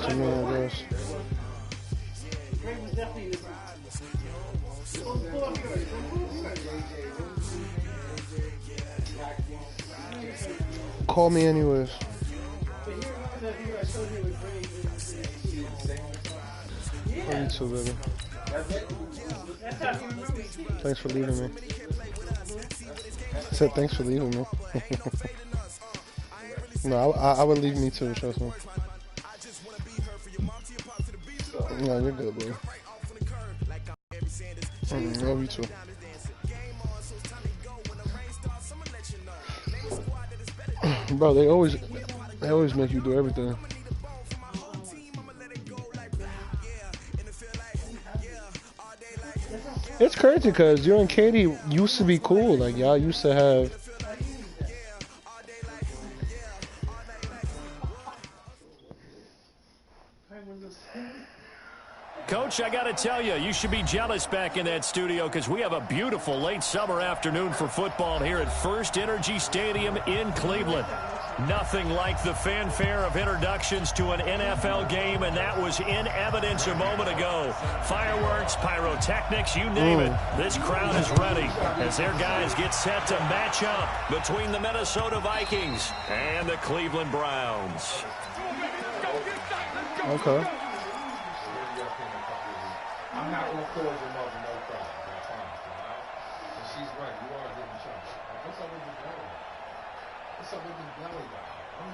to me, I guess. Call me anyways. Love you too, baby. Thanks for leaving me. I said thanks for leaving me. No, I would leave me too, trust me. No, you're good, bro. Love you too. Bro, they always make you do everything. It's crazy because you and Katie used to be cool. Like, y'all used to have. Coach, I got to tell you, you should be jealous back in that studio because we have a beautiful late summer afternoon for football here at First Energy Stadium in Cleveland. Nothing like the fanfare of introductions to an NFL game, and that was in evidence a moment ago. Fireworks, pyrotechnics, you name it. This crowd is ready as their guys get set to match up between the Minnesota Vikings and the Cleveland Browns. Okay. I'm not going to cause your mother no problem. I promise you. And she's right. You are getting shot. What's up with the belly? What's up with the belly guy?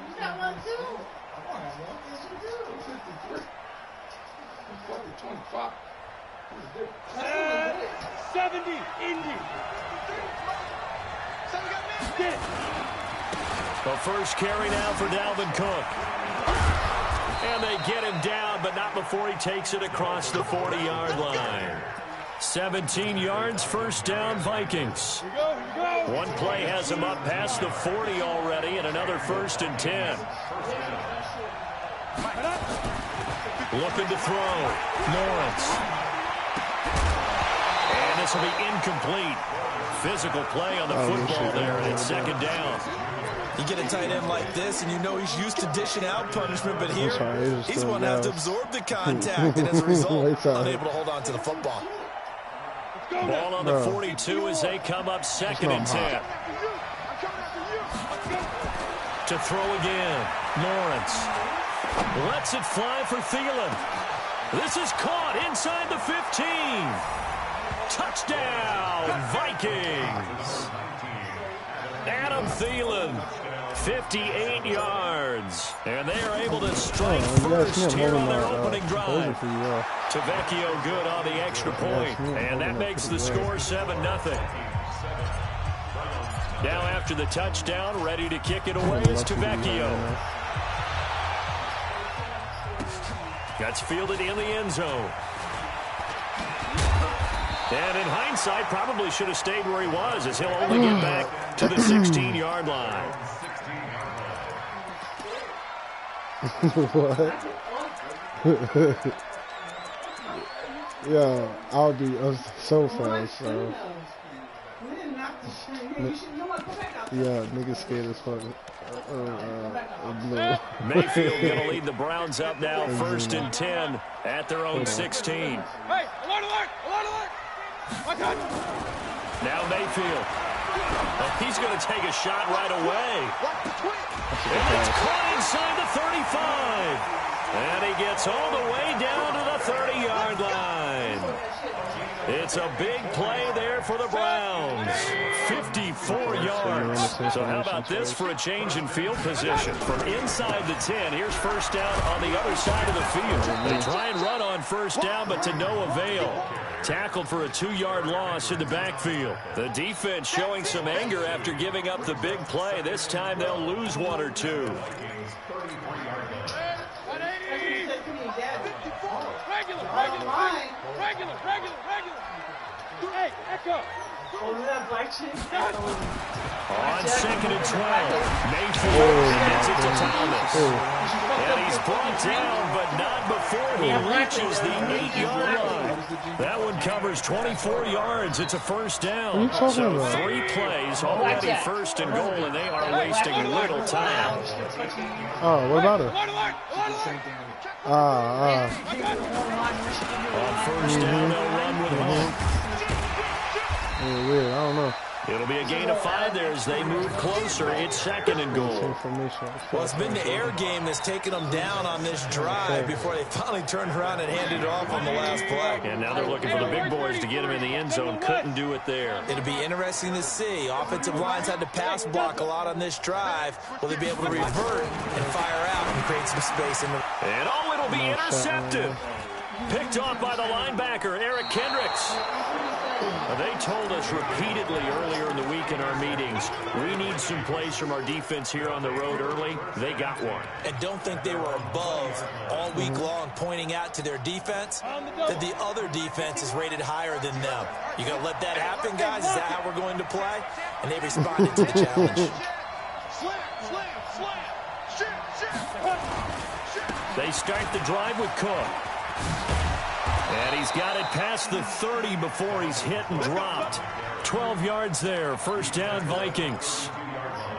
You got one too? I want one. Yes, you do. 53. I'm fucking 25. Who's this? 70. Indy. The first carry now for Dalvin Cook. And they get him down, but not before he takes it across the 40-yard line. 17 yards, first down, Vikings. One play has him up past the 40 already, and another 1st and 10. Looking to throw. Lawrence. And this will be incomplete. Physical play on the football there, and it's 2nd down. You get a tight end like this, and you know he's used to dishing out punishment, but here he's going to have to absorb the contact, and as a result, unable to hold on to the football. Ball on the 42 as they come up 2nd and 10. To throw again, Lawrence. Lets it fly for Thielen. This is caught inside the 15. Touchdown, Vikings. Adam Thielen, 58 yards. And they are able to strike first here on their opening drive. Tavecchio good on the extra point. And that makes the score 7-0. Now after the touchdown, ready to kick it away is Tavecchio. That's fielded in the end zone. And in hindsight, probably should have stayed where he was, as he'll only get back to the 16-yard line. What? Yeah, I'll be so fast, so. Yeah, niggas scared as fuck. Mayfield going to lead the Browns up now, 1st and 10 at their own 16. Hey, alert, alert, alert, alert. Now Mayfield. Oh, he's going to take a shot right away. And it's caught inside the 35. And he gets all the way down to the 30-yard line. It's a big play there for the Browns. 54 yards. So how about this for a change in field position? From inside the 10, here's first down on the other side of the field. They try and run on first down, but to no avail. Tackled for a 2-yard loss in the backfield. The defense showing some anger after giving up the big play. This time they'll lose 1 or 2. Regular. Hey, Echo. On 2nd and 12, Mayfield gets it to Thomas. And he's brought down, but not before he reaches the 8-yard line. That one covers 24 yards. It's a first down. So 3 plays, already 1st and goal, and they are wasting little time. Oh, what about it? On 1st down, they'll run with Hope. Weird, I don't know. It'll be a gain of 5 there as they move closer. It's 2nd and goal. Well, it's been the air game that's taken them down on this drive before they finally turned around and handed it off on the last play. And now they're looking for the big boys to get him in the end zone. Couldn't do it there. It'll be interesting to see. Offensive lines had to pass block a lot on this drive. Will they be able to revert and fire out and create some space in the... And it'll be intercepted. Picked off by the linebacker, Eric Kendricks. They told us repeatedly earlier in the week in our meetings, we need some plays from our defense here on the road early. They got one. And don't think they were above all week long, pointing out to their defense that the other defense is rated higher than them. You going to let that happen, guys? Is that how we're going to play? And they responded to the challenge. They start the drive with Cook. And he's got it past the 30 before he's hit and dropped. 12 yards there. First down, Vikings.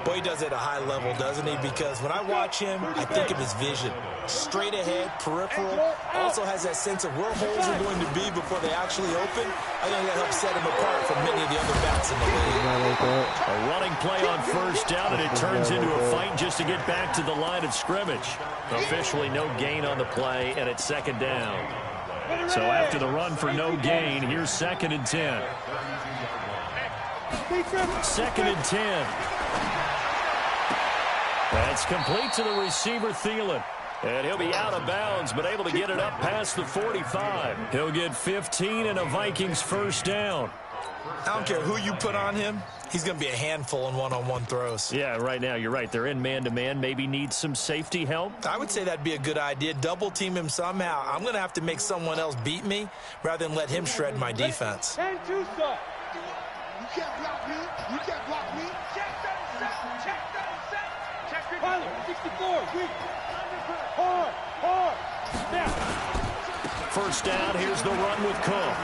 Boy, he does it at a high level, doesn't he? Because when I watch him, I think of his vision. Straight ahead, peripheral. Also has that sense of where holes are going to be before they actually open. I think that helps set him apart from many of the other backs in the league. A running play on first down, and it turns into a fight just to get back to the line of scrimmage. Officially no gain on the play, and it's 2nd down. So after the run for no gain, here's 2nd and 10. 2nd and 10. That's complete to the receiver, Thielen. And he'll be out of bounds, but able to get it up past the 45. He'll get 15 and a Vikings first down. I don't care who you put on him. He's going to be a handful in one-on-one throws. Yeah, right now, you're right. They're in man-to-man. Maybe need some safety help. I would say that'd be a good idea. Double team him somehow. I'm going to have to make someone else beat me rather than let him shred my defense. And two, sir. You can't block me. You can't block me. Check that set. Check that set. Check it. Pilot, 64. Weak. Hard. Snap. First down. Here's the run with Cook.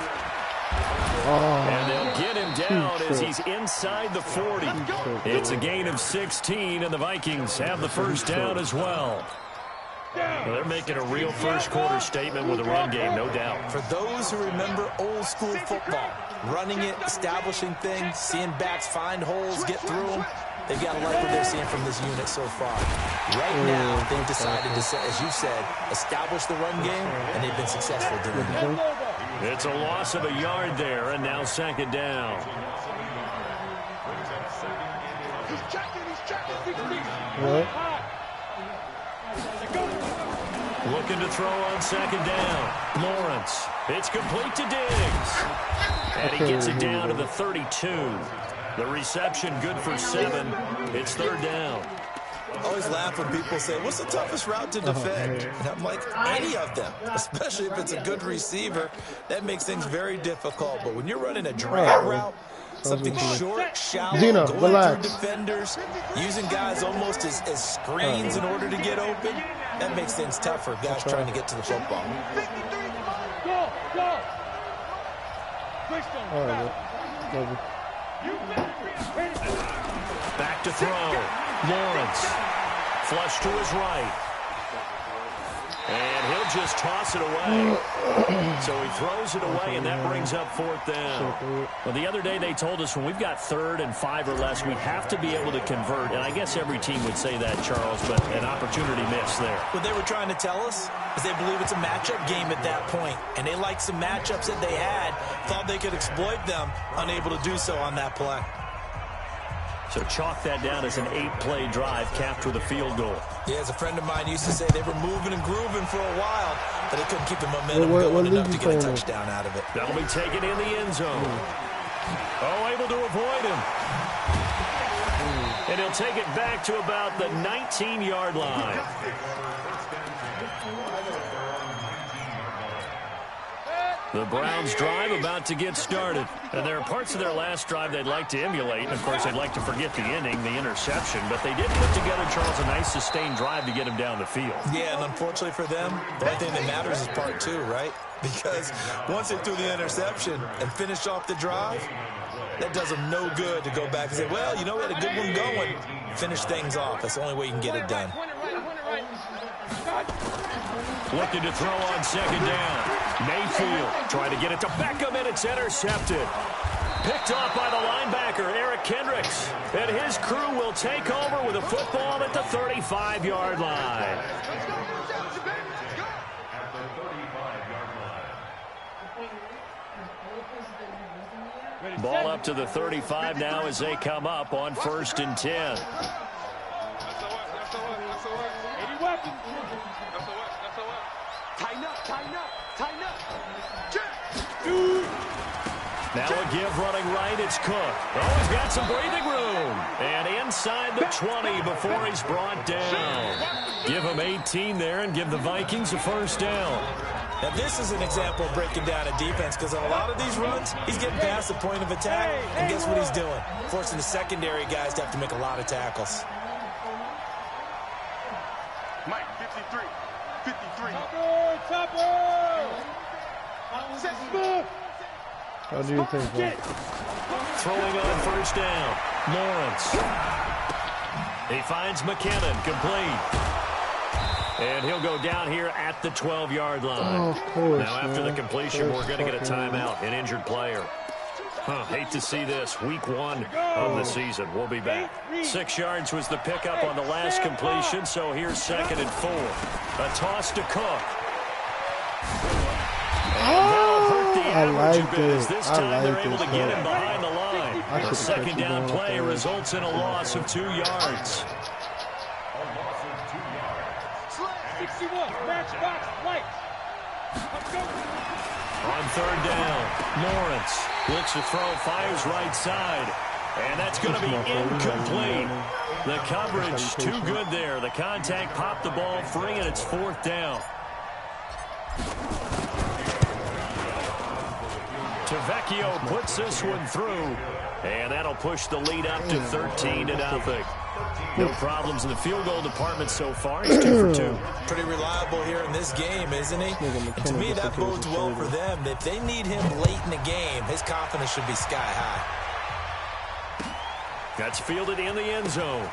And they'll get him down as he's inside the 40. It's a gain of 16, and the Vikings have the first down as well. Well, they're making a real first-quarter statement with a run game, no doubt. For those who remember old-school football, running it, establishing things, seeing backs find holes, get through them, they've got to like what they're seeing from this unit so far. Right now, they've decided to, as you said, establish the run game, and they've been successful doing it. It's a loss of a yard there, and now 2nd down. He's checking. What? Looking to throw on 2nd down. Lawrence. It's complete to Diggs. And he gets it down to the 32. The reception good for 7. It's 3rd down. I always laugh when people say, what's the toughest route to defend? And I'm like, any of them, especially if it's a good receiver. That makes things very difficult. But when you're running a drag route, something short, shallow, Zeno, going relax. through defenders, using guys almost as screens in order to get open, that makes things tough for guys trying to get to the football. Go. Back to throw. Lawrence. Flush to his right. And he'll just toss it away. So he throws it away, and that brings up 4th down. Well, the other day they told us when we've got 3rd and 5 or less, we have to be able to convert. And I guess every team would say that, Charles, but an opportunity missed there. What they were trying to tell us is they believe it's a matchup game at that point. And they liked some matchups that they had, thought they could exploit them, unable to do so on that play. So chalk that down as an 8-play drive capped with a field goal. Yeah, as a friend of mine used to say, they were moving and grooving for a while, but they couldn't keep the momentum going enough to get a touchdown out of it. That'll be taken in the end zone. Oh, able to avoid him. And he'll take it back to about the 19-yard line. The Browns' drive about to get started. And there are parts of their last drive they'd like to emulate. And, of course, they'd like to forget the ending, the interception. But they did put together, Charles, a nice sustained drive to get him down the field. Yeah, and unfortunately for them, the only thing that matters is part two, right? Because once they threw the interception and finished off the drive, that does them no good to go back and say, well, you know, we had a good one going. Finish things off. That's the only way you can get it done. Looking to throw on second down. Mayfield trying to get it to Beckham, and it's intercepted. Picked off by the linebacker, Eric Kendricks. And his crew will take over with a football at the 35-yard line. Ball up to the 35 now as they come up on 1st and 10. Now a give running right, it's Cook. Oh, he's got some breathing room. And inside the 20 before he's brought down. Give him 18 there and give the Vikings a first down. Now, this is an example of breaking down a defense because on a lot of these runs, he's getting past the point of attack, and guess what he's doing? Forcing the secondary guys to have to make a lot of tackles. Mike, 53. 53. How do you think, man? Throwing on first down, Lawrence. He finds McKinnon, complete. And he'll go down here at the 12-yard line. Oh, of course, now, after the completion, we're going to get a timeout, an injured player. Hate to see this. Week 1 of the season. We'll be back. 6 yards was the pickup on the last completion, so here's 2nd and 4. A toss to Cook. And that'll hurt the average a bit, as this time they're able to get him behind the line. The second down play results in a loss of 2 yards. 61, match box, right. On 3rd down, Lawrence looks to throw, fires right side. And that's going to be incomplete. The coverage too good there. The contact popped the ball free, and it's 4th down. Tavecchio puts this one through. And that'll push the lead up to 13-0. No problems in the field goal department so far. He's 2 for 2. Pretty reliable here in this game, isn't he? And to me, that bodes well for them. If they need him late in the game, his confidence should be sky high. That's fielded in the end zone.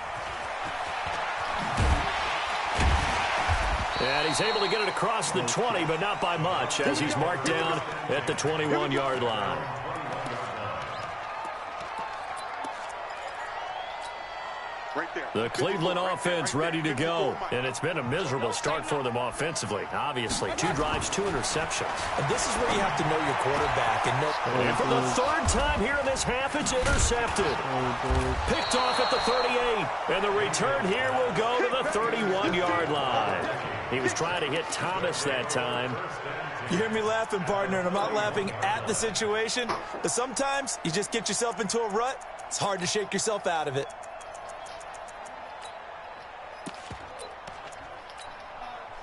And he's able to get it across the 20, but not by much, as he's marked down at the 21-yard line. The Cleveland offense ready to go. And it's been a miserable start for them offensively. Obviously, 2 drives, 2 interceptions. And this is where you have to know your quarterback. And for the 3rd time here in this half, it's intercepted. Picked off at the 38. And the return here will go to the 31-yard line. He was trying to hit Thomas that time. You hear me laughing, partner, and I'm not laughing at the situation. But sometimes you just get yourself into a rut. It's hard to shake yourself out of it.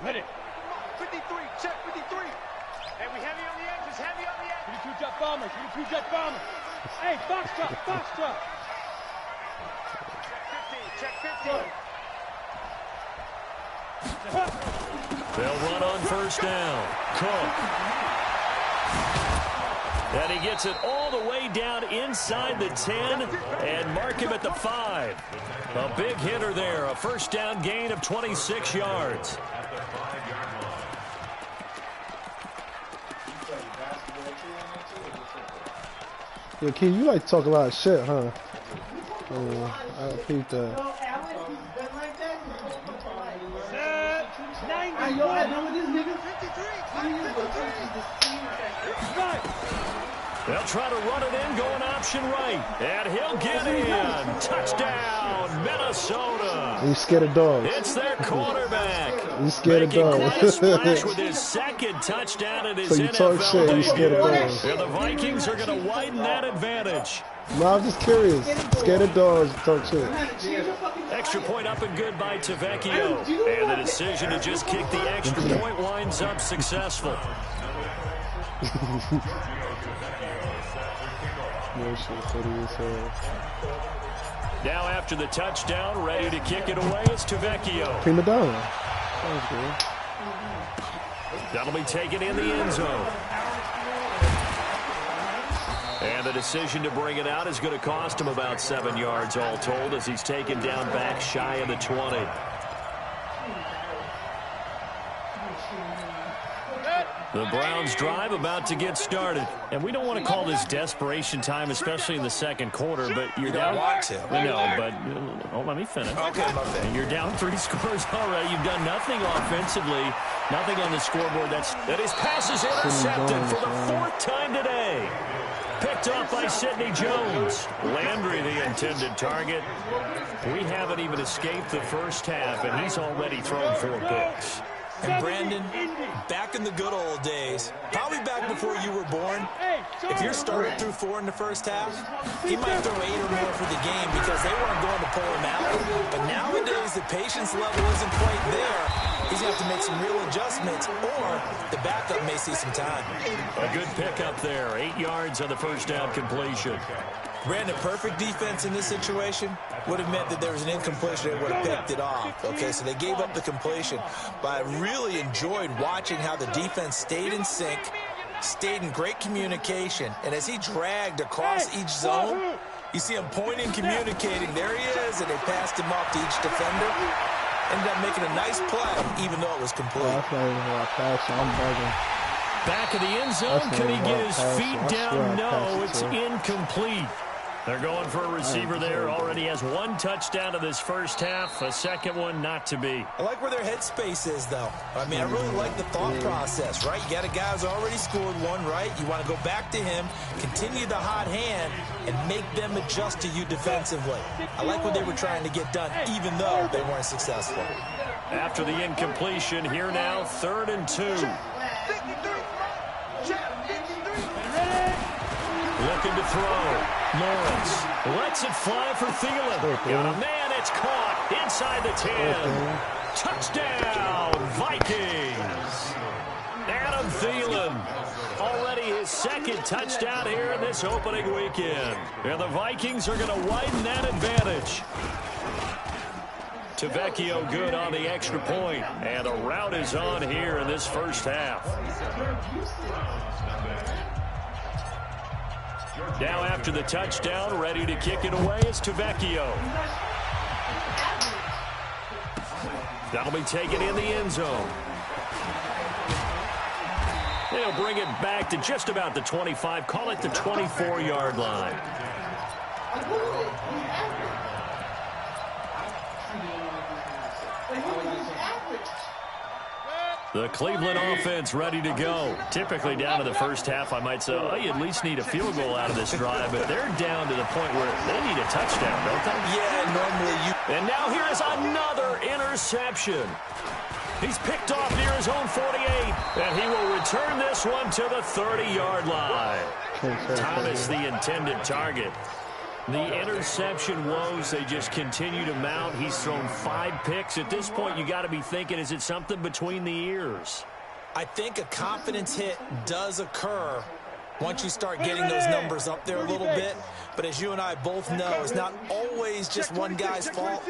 Ready. 53, check 53. Hey, we heavy on the edges, heavy on the edges. 22 jet bombers, 22 jet bombers. Hey, box truck, box truck. Check 15, check 15. They'll run on first down. Cook. And he gets it all the way down inside the 10 and mark him at the 5. A big hitter there, a first down gain of 26 yards. Yeah, Key, you like to talk a lot of shit, huh? I peeped that. They'll try to run it in, going option right. And he'll get in. Touchdown, Minnesota. You scared of dogs. It's their quarterback. You scared of dogs. Making quite a splash with his 2nd touchdown in his So you talk NFL shit, you scared of debut. dogs. And the Vikings are going to widen that advantage. No, I'm just curious. Scared of dogs, talk shit. Extra point up and good by Tavecchio. And the decision to just kick the extra point winds up successful. Now after the touchdown, ready to kick it away, it's Tavecchio. Prima donna. Sounds good. That'll be taken in the end zone. And the decision to bring it out is going to cost him about 7 yards all told as he's taken down back shy of the 20. The Browns drive about to get started. And we don't want to call this desperation time, especially in the second quarter, but you're down. I know, but let me finish. Okay, my bad. You're down 3 scores already. You've done nothing offensively, nothing on the scoreboard. That his pass is intercepted for the 4th time today. Picked off by Sidney Jones. Landry, the intended target. We haven't even escaped the first half, and he's already thrown 4 picks. And Brandon, back in the good old days, probably back before you were born, if your starter threw 4 in the first half, he might throw 8 or more for the game because they weren't going to pull him out. But nowadays, the patience level isn't quite there. He's going to have to make some real adjustments, or the backup may see some time. A good pickup there. 8 yards on the first down completion. Brandon, perfect defense in this situation would have meant that there was an incompletion. They would have picked it off. Okay, so they gave up the completion. But I really enjoyed watching how the defense stayed in sync, stayed in great communication. And as he dragged across each zone, you see him pointing, communicating. There he is, and they passed him off to each defender. Ended up making a nice play, even though it was complete. Back of the end zone, could he get his feet down? No, it's incomplete. They're going for a receiver there. Already has 1 touchdown of this first half. A second one not to be. I like where their headspace is, though. I mean, I really like the thought process, right? You got a guy who's already scored 1, right? You want to go back to him, continue the hot hand, and make them adjust to you defensively. I like what they were trying to get done, even though they weren't successful. After the incompletion, here now, 3rd and 2. Looking to throw. Lawrence lets it fly for Thielen. Got a man, it's caught inside the 10. Touchdown, Vikings. Adam Thielen. Already his 2nd touchdown here in this opening weekend. And the Vikings are going to widen that advantage. Tavecchio good on the extra point. And the route is on here in this first half. Now after the touchdown, ready to kick it away is Tavecchio. That'll be taken in the end zone. They'll bring it back to just about the 25, call it the 24-yard line. The Cleveland offense ready to go. Typically down to the first half, I might say, oh, you at least need a field goal out of this drive, but they're down to the point where they need a touchdown, don't they? Yeah, normally you... And now here is another interception. He's picked off near his own 48, and he will return this one to the 30-yard line. Thomas, the intended target. The interception woes, they just continue to mount. He's thrown 5 picks. At this point, you got to be thinking, is it something between the ears? I think a confidence hit does occur once you start getting those numbers up there a little bit. But as you and I both know, it's not always just one guy's fault.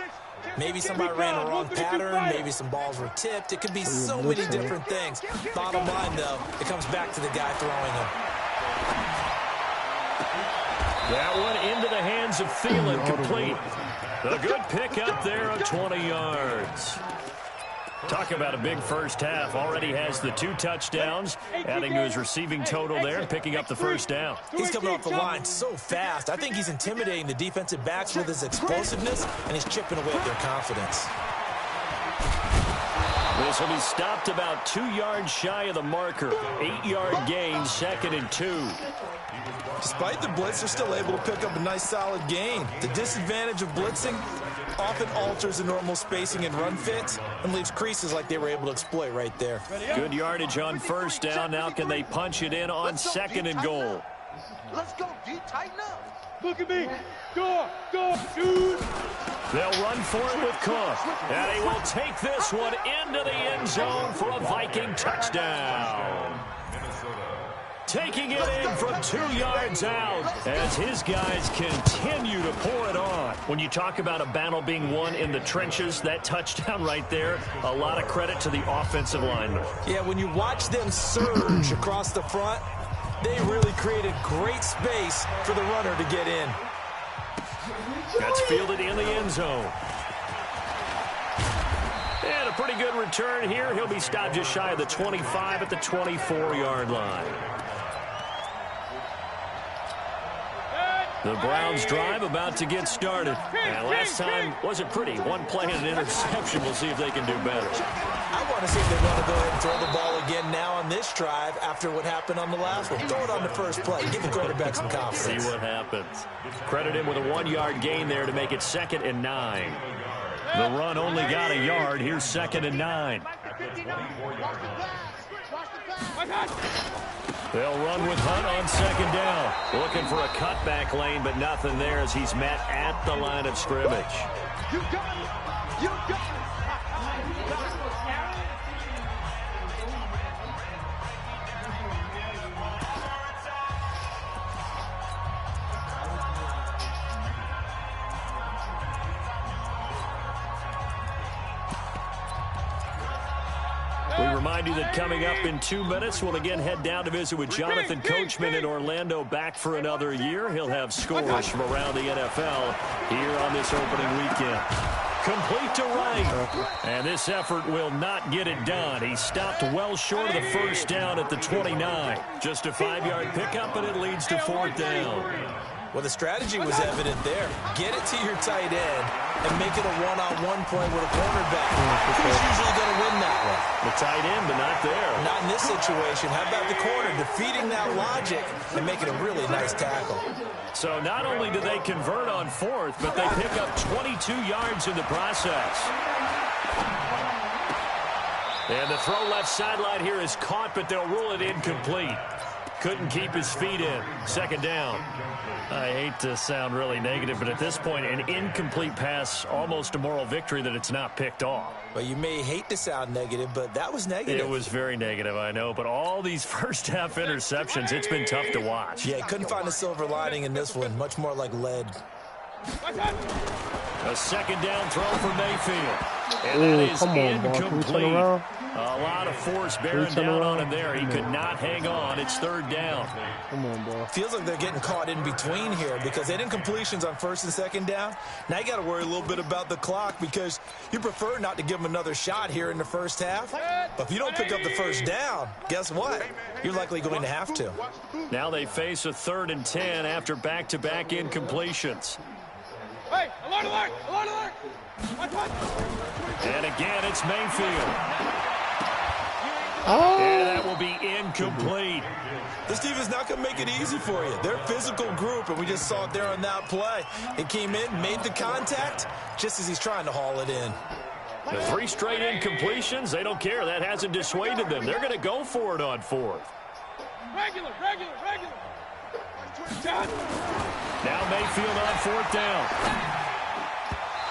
Maybe somebody ran a wrong pattern. Maybe some balls were tipped. It could be so many different things. Bottom line, though, it comes back to the guy throwing them. That one into the hands of Thielen, complete. A good pick up there of 20 yards. Talk about a big first half. Already has the 2 touchdowns, adding to his receiving total there, picking up the first down. He's coming off the line so fast. I think he's intimidating the defensive backs with his explosiveness, and he's chipping away at their confidence. This will be stopped about 2 yards shy of the marker. 8-yard gain, 2nd and 2. Despite the blitz, they're still able to pick up a nice solid gain. The disadvantage of blitzing often alters the normal spacing and run fits and leaves creases like they were able to exploit right there. Good yardage on first down. Now can they punch it in on 2nd and goal? Let's go, D. Tighten up. Look at me. Go, dude. They'll run for it with Cook. And he will take this one into the end zone for a Viking touchdown. taking it in from 2 yards out as his guys continue to pour it on. When you talk about a battle being won in the trenches, that touchdown right there, a lot of credit to the offensive linemen. Yeah, when you watch them surge across the front, they really created great space for the runner to get in. That's fielded in the end zone. And a pretty good return here. He'll be stopped just shy of the 25 at the 24-yard line. The Browns drive about to get started. And last time wasn't pretty. One play and an interception. We'll see if they can do better. I want to see if they want to go ahead and throw the ball again now on this drive after what happened on the last one. Throw it on the first play. Give the quarterback some confidence. See what happens. Credit him with a 1-yard gain there to make it 2nd and 9. The run only got a yard. Here's 2nd and 9. They'll run with Hunt on 2nd down. Looking for a cutback lane, but nothing there as he's met at the line of scrimmage. You got it. You got it. We remind you that coming up in 2 minutes, we'll again head down to visit with Jonathan Coachman in Orlando, back for another year. He'll have scores from around the NFL here on this opening weekend. Complete to Wright. And this effort will not get it done. He stopped well short of the first down at the 29. Just a 5-yard pickup, and it leads to 4th down. Well, the strategy was evident there. Get it to your tight end and make it a one-on-one play with a cornerback. Who's usually going to win that one? The tight end, but not there. Not in this situation. How about the corner defeating that logic and making a really nice tackle? So not only do they convert on 4th, but they pick up 22 yards in the process. And the throw left sideline here is caught, but they'll rule it incomplete. Couldn't keep his feet in. 2nd down. I hate to sound really negative, but at this point, an incomplete pass, almost a moral victory that it's not picked off. Well, you may hate to sound negative, but that was negative. It was very negative, I know, but all these first-half interceptions, it's been tough to watch. Yeah, couldn't find a silver lining in this one. Much more like lead. A 2nd down throw for Mayfield. And that is incomplete. A lot of force bearing down on him there. He could not hang on. It's 3rd down. Come on, bro. Feels like they're getting caught in between here because they didn't completions on 1st and 2nd down. Now you got to worry a little bit about the clock because you prefer not to give them another shot here in the first half. But if you don't pick up the first down, guess what? You're likely going to have to. Now they face a 3rd and 10 after back-to-back incompletions. Hey, alert, alert, alert, alert. And again, it's Mayfield. Oh. And that will be incomplete. This defense is not going to make it easy for you. They're a physical group, and we just saw it there on that play. It came in, made the contact, just as he's trying to haul it in. The 3 straight incompletions, they don't care. That hasn't dissuaded them. They're going to go for it on 4th. Regular. Now Mayfield on 4th down.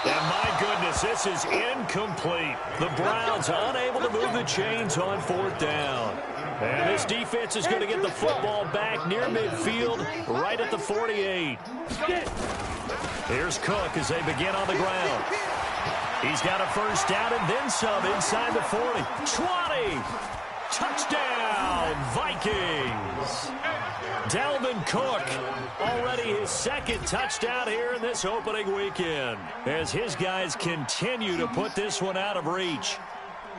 And my goodness, this is incomplete. The Browns unable to move the chains on 4th down. And this defense is going to get the football back near midfield, right at the 48. Here's Cook as they begin on the ground. He's got a first down and then some inside the 40. 20. Touchdown, Vikings. Dalvin Cook, already his 2nd touchdown here in this opening weekend, as his guys continue to put this one out of reach.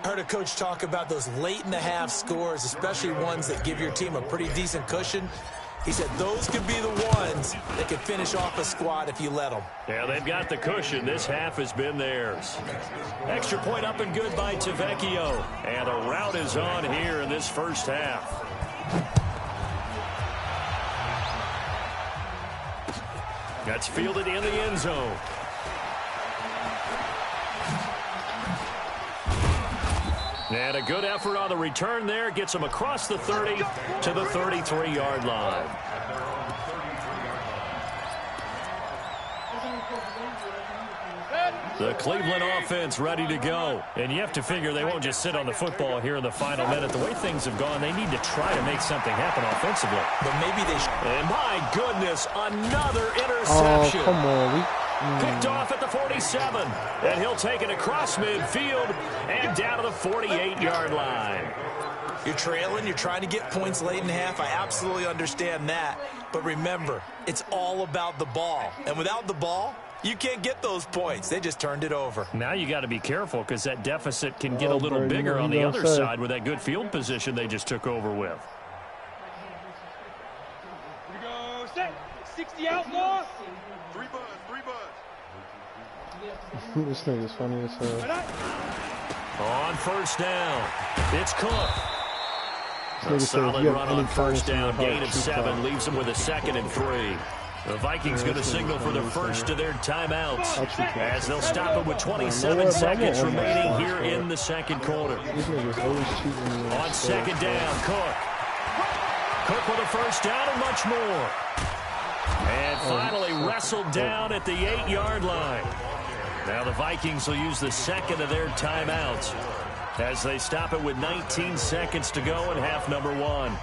I heard a coach talk about those late-in-the-half scores, especially ones that give your team a pretty decent cushion. He said those could be the ones that could finish off a squad if you let them. Yeah, they've got the cushion. This half has been theirs. Extra point up and good by Tavecchio. And a rout is on here in this first half. That's fielded in the end zone. And a good effort on the return there. Gets him across the 30 to the 33-yard line. The Cleveland offense ready to go. And you have to figure they won't just sit on the football here in the final minute. The way things have gone, they need to try to make something happen offensively. But maybe they should. And my goodness, another interception. Oh, come on. Picked off at the 47. And he'll take it across midfield and down to the 48-yard line. You're trailing. You're trying to get points late in half. I absolutely understand that. But remember, it's all about the ball. And without the ball, you can't get those points. They just turned it over. Now you got to be careful because that deficit can get a little bigger on the other side with that good field position they just took over with. Here we go. Set. 60 outlaw. 3 buds. This nigga's funny as hell. On first down, it's Cook. A Says, solid "You have run any on first kindness in your down, heart, gain of shoot 7, foul." leaves them with a 2nd and 3. The Vikings going to signal for the first of their timeouts as they'll stop it with 27 seconds remaining here in the second quarter. This nigga's always cheating me. On second down, Cook. Cook with a first down and much more. And finally wrestled down at the 8-yard line. Now the Vikings will use the second of their timeouts as they stop it with 19 seconds to go in half number 1.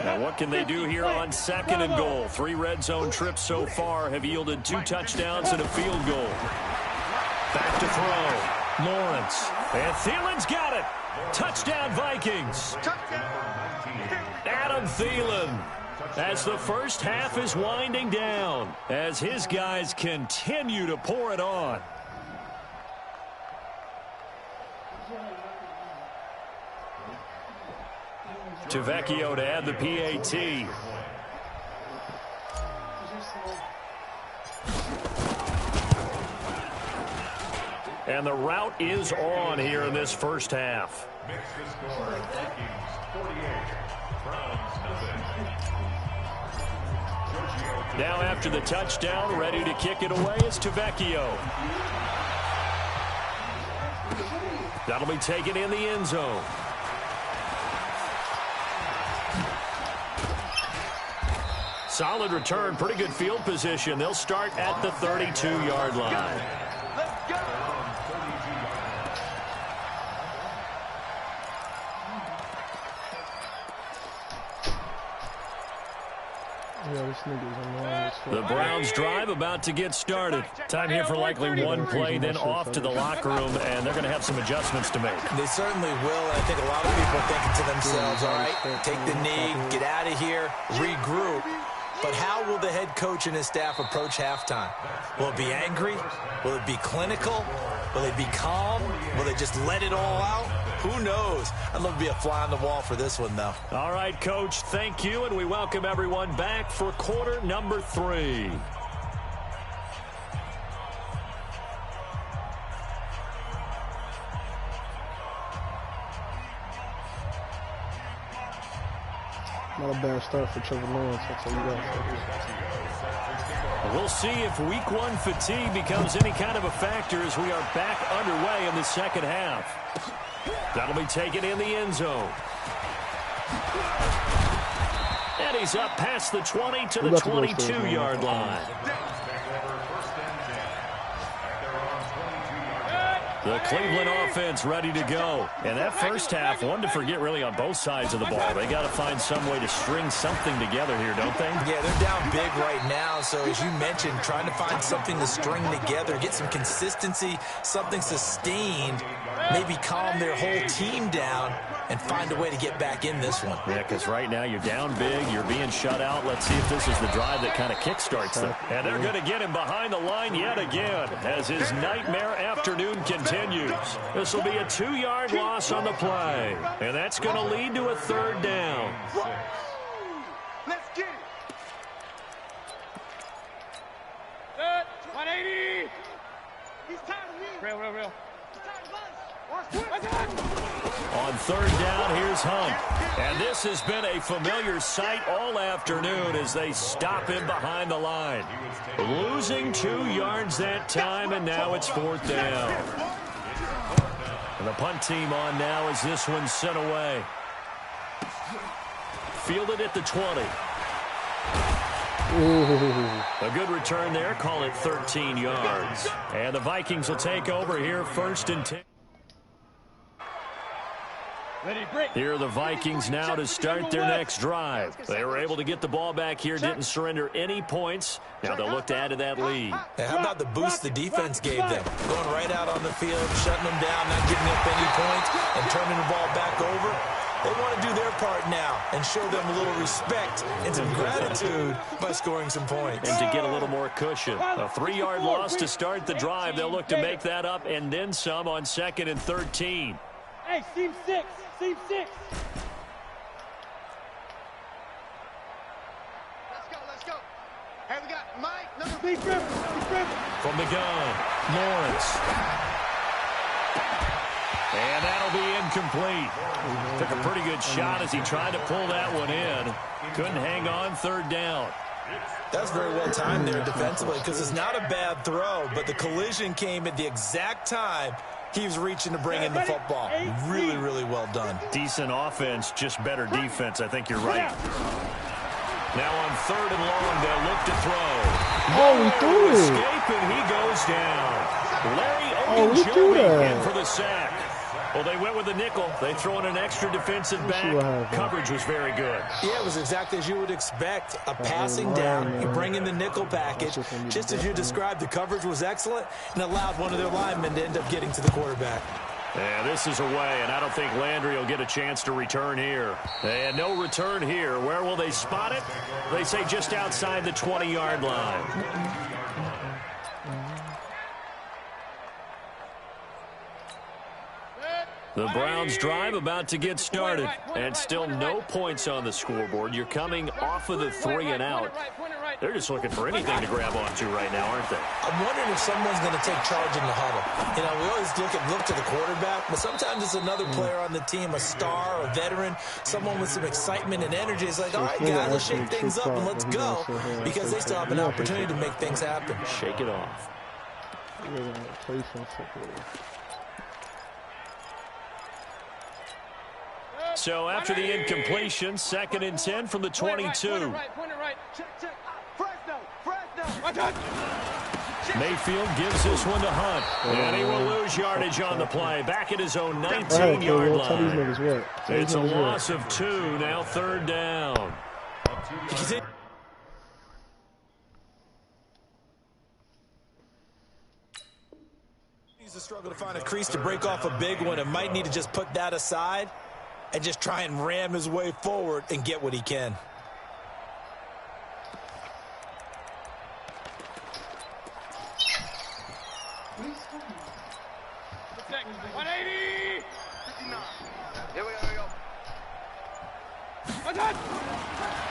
Now what can they do here on 2nd and goal? 3 red zone trips so far have yielded 2 touchdowns and a field goal. Back to throw. Lawrence. And Thielen's got it. Touchdown Vikings. Adam Thielen. As the first half is winding down, as his guys continue to pour it on. Tavecchio to add the PAT. And the route is on here in this first half. Now after the touchdown, ready to kick it away is Tavecchio. That'll be taken in the end zone. Solid return, pretty good field position. They'll start at the 32-yard line. Let's go. Yeah, this nigga's annoying as fuck. The Browns drive about to get started. Time here for likely one play, then off to the locker room, and they're going to have some adjustments to make. They certainly will, and I think a lot of people are thinking to themselves, all right, take the knee, get out of here, regroup. But how will the head coach and his staff approach halftime? Will it be angry? Will it be clinical? Will they be calm? Will they just let it all out? Who knows? I'd love to be a fly on the wall for this one, though. All right, Coach, thank you, and we welcome everyone back for quarter number 3. Not a bad start for Trevor Lawrence, I'll tell you that. We'll see if week 1 fatigue becomes any kind of a factor as we are back underway in the second half. That'll be taken in the end zone. And he's up past the 20 to the 22-yard line. The Cleveland offense ready to go. And that first half, one to forget really on both sides of the ball. They got to find some way to string something together here, don't they? Yeah, they're down big right now. So as you mentioned, trying to find something to string together, get some consistency, something sustained, maybe calm their whole team down and find a way to get back in this one. Yeah, because right now you're down big, you're being shut out. Let's see if this is the drive that kind of kickstarts them. And they're going to get him behind the line yet again as his nightmare afternoon continues. This will be a 2-yard loss on the play. And that's going to lead to a 3rd down. Let's get it. Set. 180. He's tired of me. Real. He's tired of us. On 3rd down, here's Hunt. And this has been a familiar sight all afternoon as they stop him behind the line. Losing 2 yards that time, and now it's 4th down. And the punt team on now as this one's sent away. Fielded at the 20. A good return there. Call it 13 yards. And the Vikings will take over here 1st and 10. Here are the Vikings now to start their next drive. They were able to get the ball back here, didn't surrender any points. Now they'll look to add to that lead. Now, how about the boost the defense gave them? Going right out on the field, shutting them down, not giving up any points, and turning the ball back over. They want to do their part now and show them a little respect and some gratitude by scoring some points. And to get a little more cushion. A 3-yard loss to start the drive. They'll look to make that up and then some on 2nd and 13. Hey, seam 6. Seam 6. Let's go. Hey, we got Mike. Number Deep river. From the gun, Lawrence. And that'll be incomplete. Took a pretty good shot as he tried to pull that one in. Couldn't hang on 3rd down. That's very well timed there defensively because it's not a bad throw, but the collision came at the exact time he was reaching to bring in the football. Really, really well done. Decent offense, just better defense. I think you're right. Now on 3rd and long, they'll look to throw. Oh, we threw it. Escape, and he goes down. Larry Ogunjobi in for the sack. Well, they went with a nickel. They throw in an extra defensive back. Coverage was very good. Yeah, it was exactly as you would expect. A passing down. You bring in the nickel package. Just as you described, the coverage was excellent and allowed one of their linemen to end up getting to the quarterback. Yeah, this is away, and I don't think Landry will get a chance to return here. And no return here. Where will they spot it? They say just outside the 20-yard line. The Browns drive about to get started, and still no points on the scoreboard. You're coming off of the 3 and out. They're just looking for anything to grab onto right now, aren't they? I'm wondering if someone's going to take charge in the huddle. You know, we always look to the quarterback, but sometimes it's another player on the team, a star, a veteran, someone with some excitement and energy. It's like, all right, guys, let's shake things up and let's go, because they still have an opportunity to make things happen. Shake it off. So after the incompletion, 2nd and 10 from the 22. Mayfield gives this one to Hunt. And he will lose yardage on the play. Back at his own 19-yard line. It's a loss of 2. Now 3rd down. He's a struggle to find a crease to break off a big one and might need to just put that aside and just try and ram his way forward and get what he can.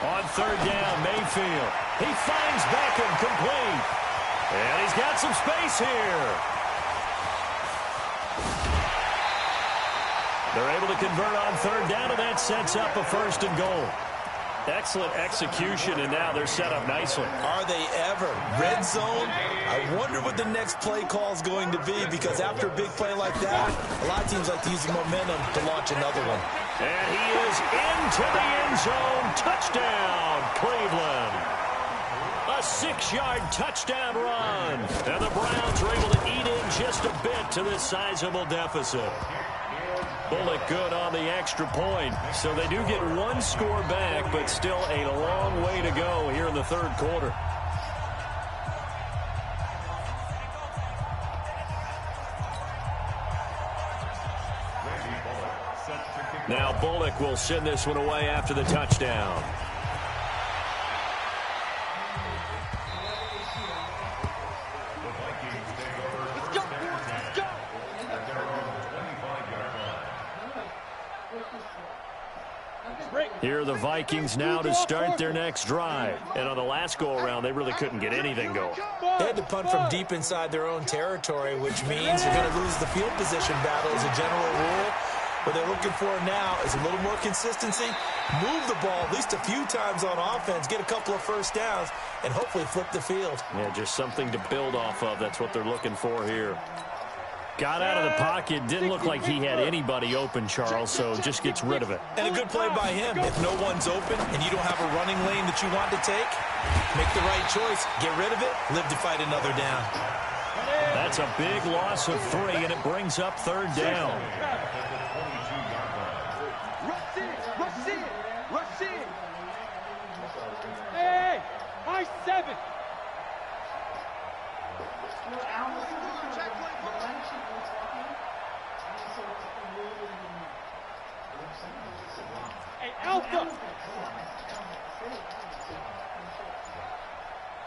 On 3rd down, Mayfield. He finds Beckham complete. And he's got some space here. They're able to convert on 3rd down, and that sets up a 1st and goal. Excellent execution, and now they're set up nicely. Are they ever? Red zone? I wonder what the next play call is going to be, because after a big play like that, a lot of teams like to use the momentum to launch another one. And he is into the end zone. Touchdown, Cleveland. A 6-yard touchdown run. And the Browns are able to eat in just a bit to this sizable deficit. Bullock good on the extra point. So they do get 1 score back, but still a long way to go here in the 3rd quarter. Now Bullock will send this one away after the touchdown. Here are the Vikings now to start their next drive. And on the last go-around, they really couldn't get anything going. They had to punt from deep inside their own territory, which means you're going to lose the field position battle as a general rule. What they're looking for now is a little more consistency, move the ball at least a few times on offense, get a couple of 1st downs, and hopefully flip the field. Yeah, just something to build off of. That's what they're looking for here. Got out of the pocket. Didn't look like he had anybody open, Charles, so just gets rid of it. And a good play by him. If no one's open and you don't have a running lane that you want to take, make the right choice. Get rid of it. Live to fight another down. That's a big loss of 3, and it brings up 3rd down. Rush in. Rush in. Rush in. Hey, high 7. Hey, Alpha.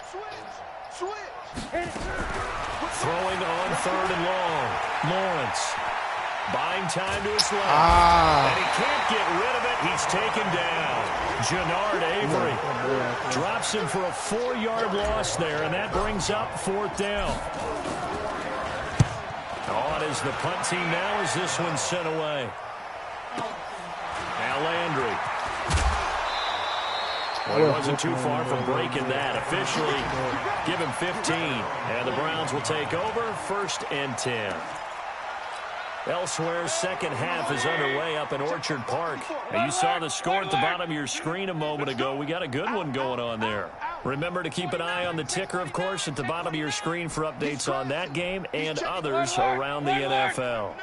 Switch. Throwing on 3rd and long. Lawrence buying time to his left. And he can't get rid of it. He's taken down. Jannard Avery drops him for a 4-yard loss there, and that brings up 4th down. On is the punt team now as this one's sent away. Now Landry. Well, he wasn't too far from breaking that. Officially, give him 15. And the Browns will take over 1st and 10. Elsewhere, second half is underway up in Orchard Park. Now, you saw the score at the bottom of your screen a moment ago. We got a good one going on there. Remember to keep an eye on the ticker, of course, at the bottom of your screen for updates on that game and others around the NFL.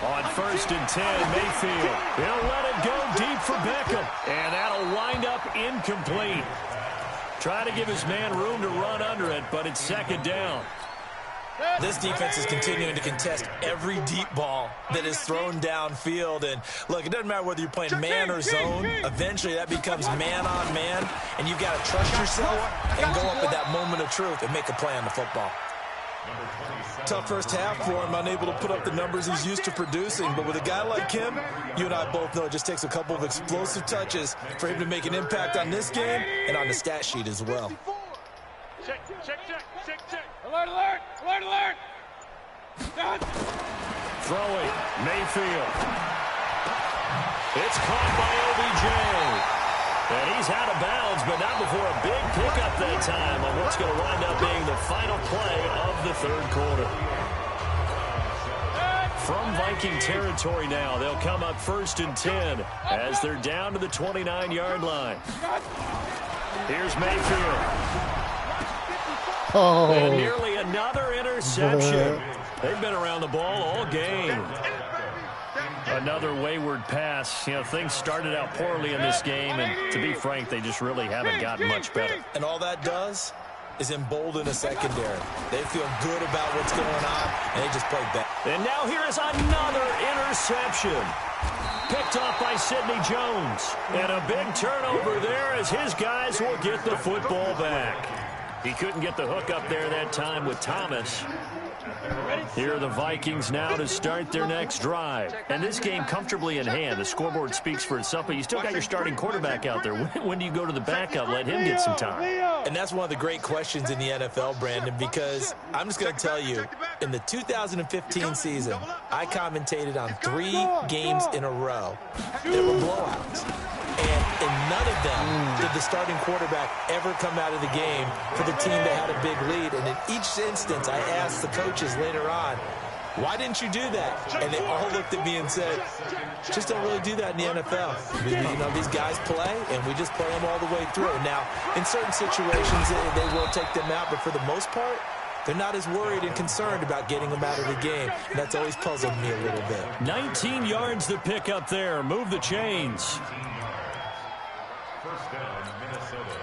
On 1st and 10, Mayfield. He'll let it go deep for Beckham. And that'll wind up incomplete. Try to give his man room to run under it, but it's 2nd down. This defense is continuing to contest every deep ball that is thrown downfield. And, look, it doesn't matter whether you're playing man or zone. Eventually, that becomes man on man. And you've got to trust yourself and go up at that moment of truth and make a play on the football. Tough first half for him, unable to put up the numbers he's used to producing. But with a guy like him, you and I both know it just takes a couple of explosive touches for him to make an impact on this game and on the stat sheet as well. Check. Alert, alert, alert, alert. Throwing, Mayfield. It's caught by OBJ. And he's out of bounds, but not before a big pickup that time on what's going to wind up being the final play of the 3rd quarter. From Viking territory now, they'll come up 1st and 10 as they're down to the 29-yard line. Here's Mayfield. And nearly another interception. They've been around the ball all game. Another wayward pass. You know, things started out poorly in this game, and to be frank, they just really haven't gotten much better. And all that does is embolden a secondary. They feel good about what's going on, and they just play back. And now here is another interception. Picked off by Sidney Jones. And a big turnover there as his guys will get the football back. He couldn't get the hook up there that time with Thomas. Here are the Vikings now to start their next drive. And this game comfortably in hand. The scoreboard speaks for itself, but you still got your starting quarterback out there. When do you go to the backup? Let him get some time. And that's one of the great questions in the NFL, Brandon, because I'm just going to tell you, in the 2015 season, I commentated on 3 games in a row that were blowouts. And in none of them did the starting quarterback ever come out of the game for the team that had a big lead. And in each instance, I asked the coaches later on, why didn't you do that? And they all looked at me and said, just don't really do that in the NFL. You know, these guys play, and we just play them all the way through. Now, in certain situations, they will take them out, but for the most part, they're not as worried and concerned about getting them out of the game. And that's always puzzled me a little bit. 19 yards to pick up there. Move the chains. First down, Minnesota.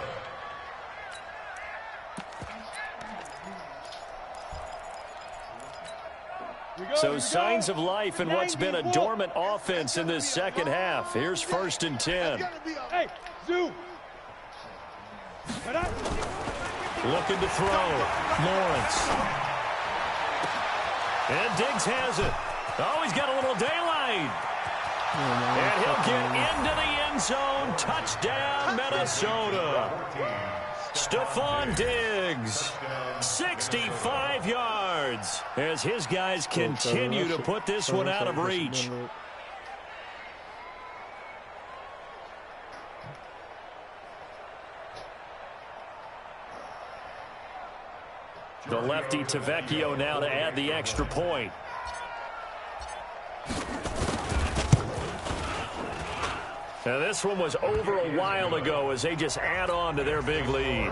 So signs of life in what's been a dormant offense in this second half. Here's 1st and 10. Hey, zoom. Looking to throw. Lawrence. And Diggs has it. Oh, he's got a little daylight. And he'll get into the end zone. Touchdown, Minnesota. Stephon Diggs, 65 yards, as his guys continue to put this one out of reach. The lefty Tavecchio now to add the extra point. Now this one was over a while ago as they just add on to their big lead.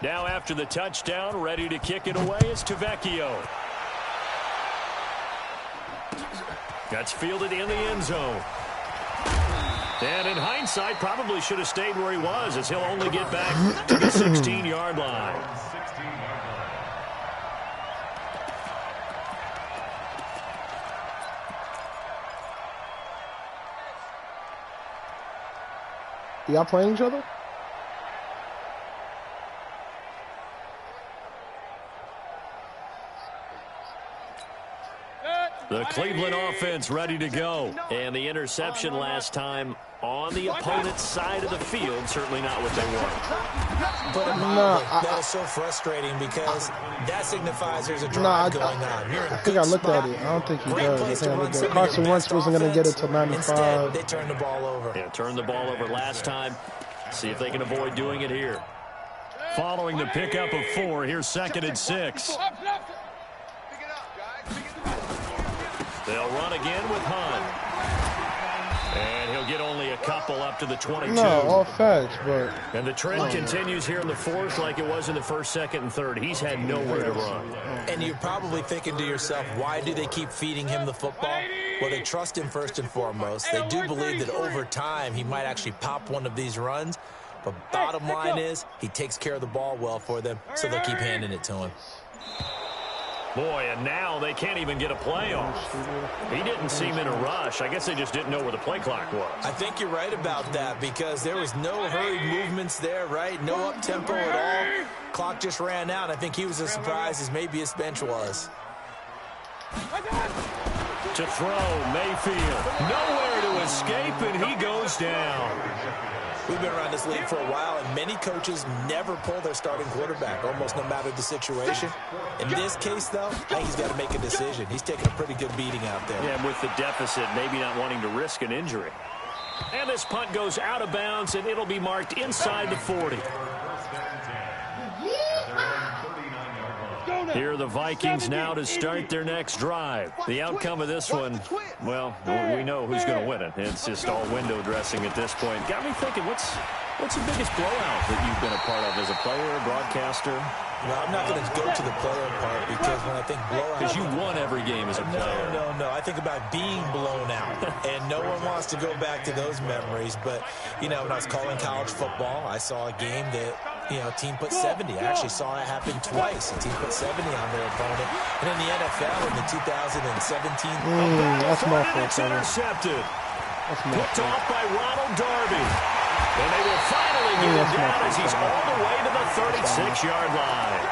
Now after the touchdown, ready to kick it away is Tavecchio. That's fielded in the end zone. And in hindsight, probably should have stayed where he was, as he'll only get back to the 16-yard line. Y'all playing each other? The Cleveland offense ready to go. And the interception last time on the opponent's side of the field. Certainly not what they want. But that is so frustrating because that signifies there's a drive going on. I think I looked at it. I don't think he does. I think I looked at it. Carson Wentz wasn't going to get it to 95. Instead, they turned the ball over. Yeah, turned the ball over last time. See if they can avoid doing it here. Following the pickup of 4, here's 2nd and 6. They'll run again with Hunt. And he'll get only a couple up to the 22. No, all facts, but... And the trend continues here in the 4th like it was in the 1st, 2nd, and 3rd. He's had nowhere to run. And you're probably thinking to yourself, why do they keep feeding him the football? Well, they trust him first and foremost. They do believe that over time he might actually pop one of these runs. But bottom line is he takes care of the ball well for them, so they'll keep handing it to him. Boy, and now they can't even get a play off. He didn't seem in a rush. I guess they just didn't know where the play clock was. I think you're right about that because there was no hurried movements there, right? No up-tempo at all. Clock just ran out. I think he was as surprised as maybe his bench was. To throw, Mayfield. Nowhere to escape, and he goes down. We've been around this league for a while, and many coaches never pull their starting quarterback, almost no matter the situation. In this case, though, I think he's got to make a decision. He's taking a pretty good beating out there. Yeah, with the deficit, maybe not wanting to risk an injury. And this punt goes out of bounds, and it'll be marked inside the 40. Here are the Vikings now to start their next drive. The outcome of this one, well, we know who's going to win it. It's just all window dressing at this point. Got me thinking, what's the biggest blowout that you've been a part of as a player, broadcaster? No, I'm not going to go to the player part because when I think blowout... Because you won every game as a player. No. I think about being blown out. And no one wants to go back to those memories. But, you know, when I was calling college football, I saw a game that, you know, a team put 70. I actually saw it happen twice. A team put 70 on their opponent. And in the NFL in the 2017... that's my fault. It's intercepted. That's my Picked fault. off by Ronald Darby. And they will finally get him down as he's all the way to the 36-yard line.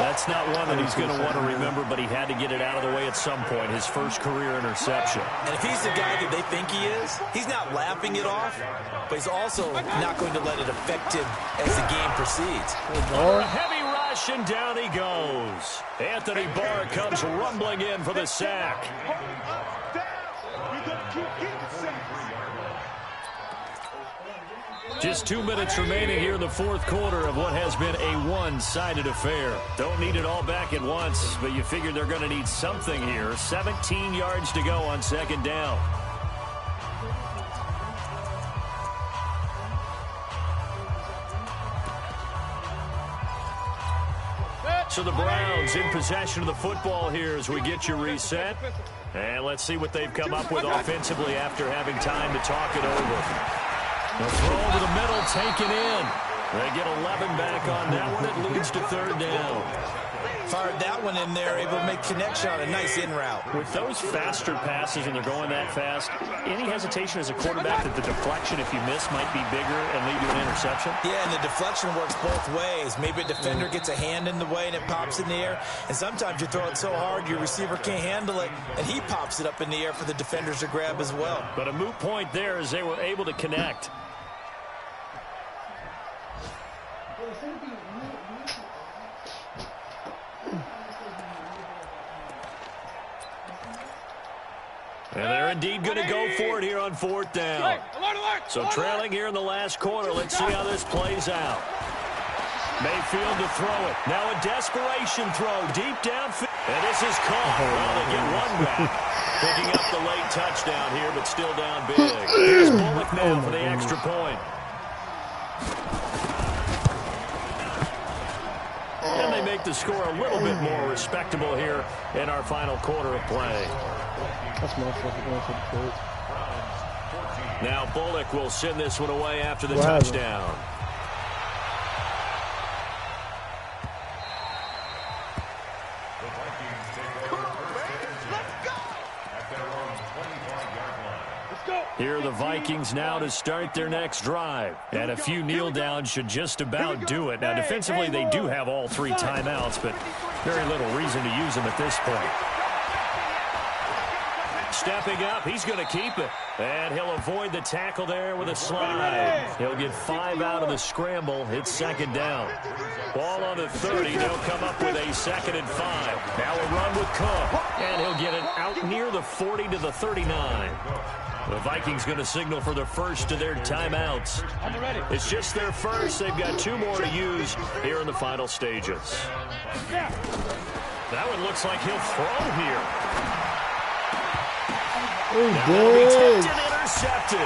That's not one that he's going to want to remember, but he had to get it out of the way at some point, his first career interception. And if he's the guy that they think he is, he's not laughing it off, but he's also not going to let it affect him as the game proceeds. A heavy rush, and down he goes. Anthony Barr comes rumbling in for the sack. Just 2 minutes remaining here in the 4th quarter of what has been a one-sided affair. Don't need it all back at once, but you figure they're going to need something here. 17 yards to go on 2nd down. So the Browns in possession of the football here as we get you reset. And let's see what they've come up with offensively after having time to talk it over. The throw over the middle, taken in. They get 11 back on that one. It leads to third down. Fired that one in there, able to make connection on a nice in route. With those faster passes and they're going that fast, any hesitation as a quarterback that the deflection, if you miss, might be bigger and lead to an interception? Yeah, and the deflection works both ways. Maybe a defender gets a hand in the way and it pops in the air. And sometimes you throw it so hard your receiver can't handle it, and he pops it up in the air for the defenders to grab as well. But a moot point there as they were able to connect. And they're indeed going to go for it here on fourth down. So trailing here in the last quarter. Let's see how this plays out. Mayfield to throw it. Now a desperation throw deep downfield. And this is caught. Well, they get one back. Picking up the late touchdown here, but still down big. Here's Bullock now for the extra point. And they make the score a little bit more respectable here in our final quarter of play. That's my fucking going for the third. Now Bullock will send this one away after the touchdown. Here are the Vikings now to start their next drive. And a few kneel downs should just about do it. Now defensively they do have all three timeouts, but very little reason to use them at this point. Stepping up, he's going to keep it. And he'll avoid the tackle there with a slide. He'll get 5 out of the scramble. It's second down. Ball on the 30. They'll come up with a 2nd and 5. Now a run with Cook. And he'll get it out near the 40 to the 39. The Vikings going to signal for the first of their timeouts. It's just their first. They've got 2 more to use here in the final stages. That one looks like he'll throw here. Diggs. Intercepted.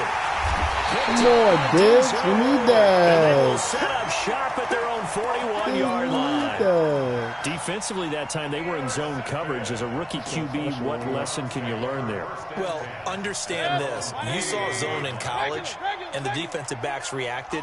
Come on, Diggs. We need that. And they will set up shop at their own 41-yard line. Defensively that time, they were in zone coverage. As a rookie QB, what lesson can you learn there? Well, understand this. You saw zone in college, and the defensive backs reacted,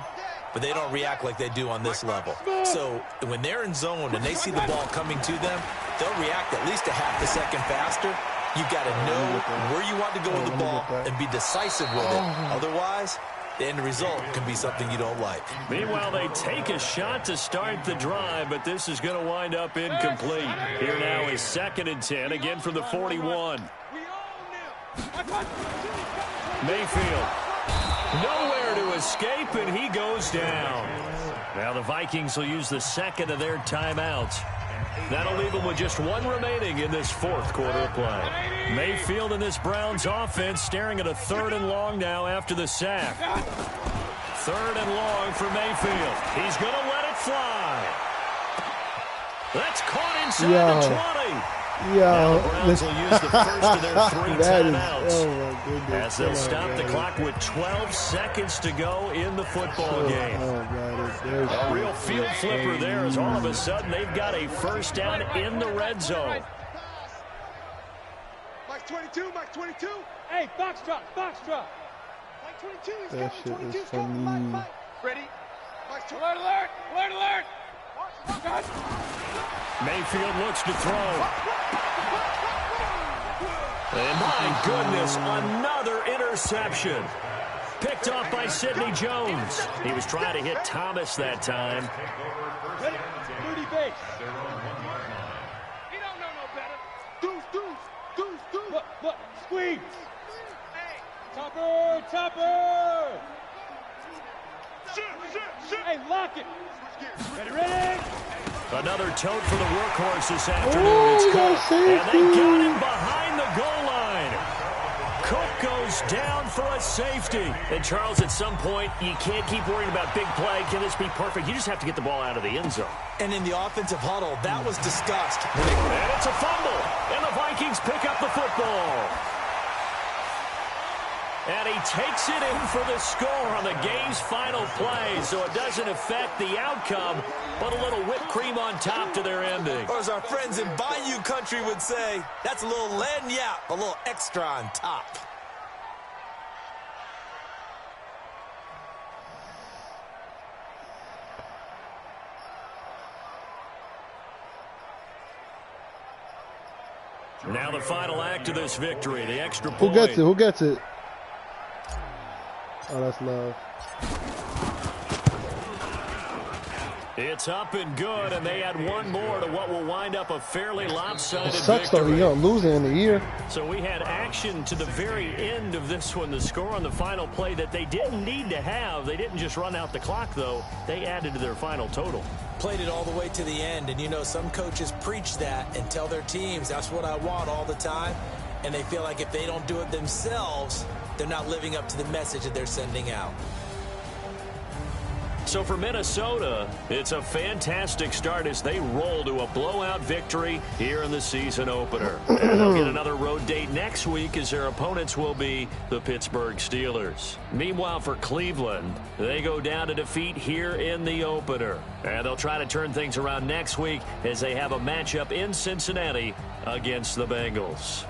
but they don't react like they do on this level. So when they're in zone and they see the ball coming to them, they'll react at least a half a second faster. You've got to know where you want to go with the ball and be decisive with it. Otherwise, the end result can be something you don't like. Meanwhile, they take a shot to start the drive, but this is going to wind up incomplete. Here now is 2nd and 10, again from the 41. Mayfield, nowhere to escape, and he goes down. Now the Vikings will use the 2nd of their timeouts. That'll leave them with just 1 remaining in this 4th quarter of play. Mayfield in this Browns offense staring at a 3rd and long now after the sack. 3rd and long for Mayfield. He's going to let it fly. That's caught inside the 20. Now the Browns will use the first of their 3 timeouts as they'll stop the clock with 12 seconds to go in the football game. A real field flipper there as all of a sudden they've got a first down in the red zone. Mike 22, Mike 22. Hey, box drop. Mike 22, he's That coming, shit is 22's coming, funny. Mike. Ready? Mike 22. Alert! Mayfield looks to throw. And my goodness, another interception. Picked off by Sidney Jones. He was trying to hit Thomas that time. Ready? 30 base. He don't know no better. Deuce. Look, squeeze. Hey. Topper. Shoot. Hey, lock it. Ready? Another tote for the workhorse this afternoon. It's Cook. And they got him behind the goal line. Cook goes down for a safety. And Charles, at some point, you can't keep worrying about big play. Can this be perfect? You just have to get the ball out of the end zone. And in the offensive huddle, that was discussed. And it's a fumble. And the Vikings pick up the football. And he takes it in for the score on the game's final play, so it doesn't affect the outcome, but a little whipped cream on top to their ending. Or as our friends in Bayou country would say, that's a little lagniappe, a little extra on top. Now the final act of this victory, the extra point. Who gets it? Who gets it? Oh, that's Love. It's up and good, and they add one more to what will wind up a fairly lopsided It sucks though, victory. you're gonna lose it in the year. So we had action to the very end of this one. The score on the final play that they didn't need to have. They didn't just run out the clock, though. They added to their final total. Played it all the way to the end, and you know, some coaches preach that and tell their teams, that's what I want all the time, and they feel like if they don't do it themselves, they're not living up to the message that they're sending out. So for Minnesota, it's a fantastic start as they roll to a blowout victory here in the season opener. And they'll get another road date next week as their opponents will be the Pittsburgh Steelers. Meanwhile, for Cleveland, they go down to defeat here in the opener. And they'll try to turn things around next week as they have a matchup in Cincinnati against the Bengals.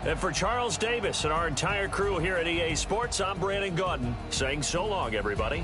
And for Charles Davis and our entire crew here at EA Sports, I'm Brandon Gaudin saying so long, everybody.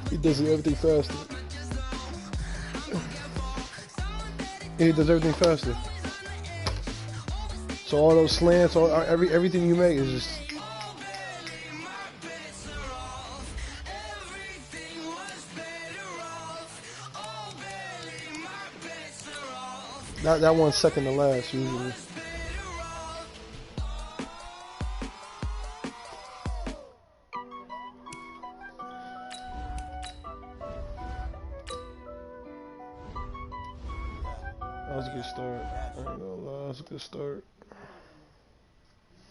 He does everything faster. He does everything faster. So all those slants, everything you make is just. That 1 second to last usually. That was a good start. I ain't gonna lie, that was a good start.